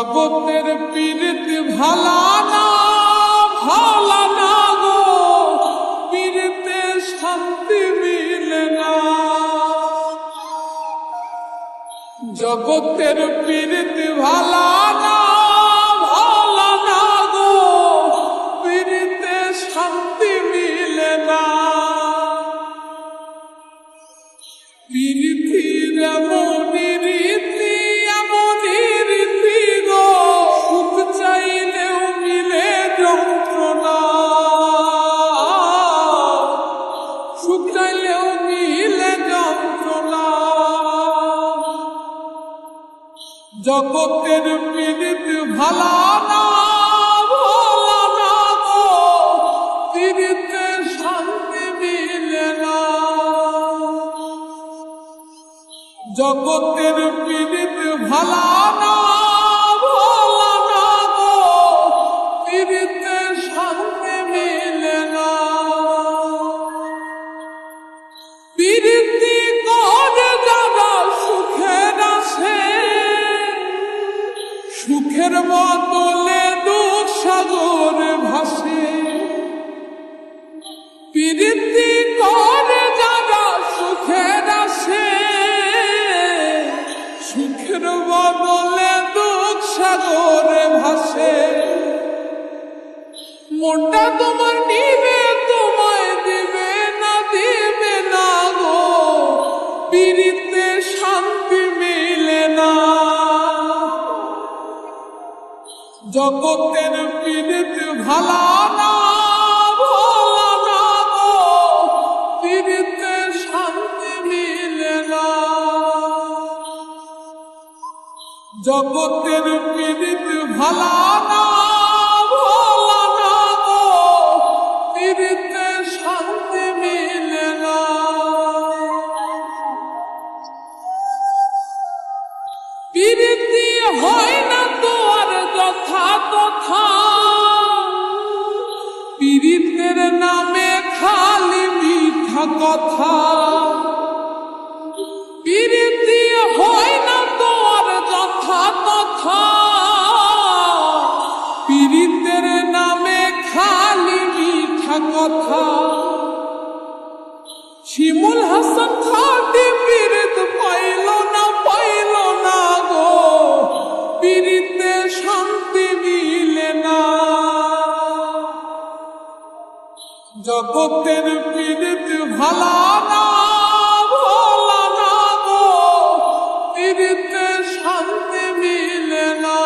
জগতের পীড়িত ভালা না গো, পীড়িতে শান্তি মিলে না। জগতের পীড়িত ভালা না গো, পীড়িতে শান্তি মিলে না। পীড়িতির এমনই রীতি গো, সুখ চাইলেও মিলে যন্ত্রণা, সুখ চাইলেও মিলে যন্ত্রণা। জগতের পীড়িত ভালা না গো, পীড়িতে শান্তি মিলে না। জগতের পীড়িত ভালা না গো, পীড়িতে শান্তি মিলে না। পীড়িতি করে যারা সুখের আসে, সুখের বদলে দুঃখ সাগরে ভাসে। পীড়িতি করে যারা সুখের আসে, সুখের বদলে দুঃখ সাগরে ভাসে। মনটা তোমার নিবে, তোমায় দিবে না গো, পীড়িতে শান্তি মিলে না। জগতের পীড়িত ভালা না গো, পীড়িতে শান্তি মিলে না। জগতের পীড়িত ভালা না গো, পীড়িতে শান্তি মিলে না। পীড়িতি হয় না তো আর যথা তথা, পীড়িতের নামে খালি মিঠা কথা। পীড়িতি হয় না তো আর যথা তথা, পীড়িতের নামে খালি মিঠা কথা। শিমুল হাসান খাটি পীড়িত পাইল না গো, পীড়িতে শান্তি মিলে না। জগতের পীড়িত ভালা না গো, পীড়িতে শান্তি মিলে না।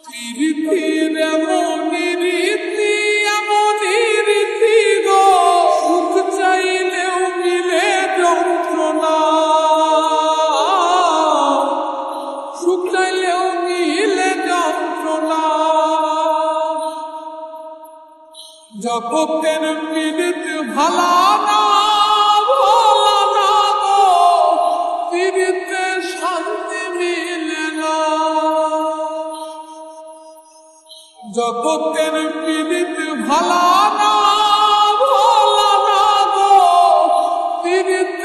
পীড়িতির এমনই রীতি গো, সুখ চাইলেও মিলে যন্ত্রণা, সুখ চাইলেও মিলে যন্ত্রণা। জগতের পীড়িত ভালা না গো, পীড়িতে শান্তি মিলে না। জগতের পীড়িত ভালা না গো, পীড়িতে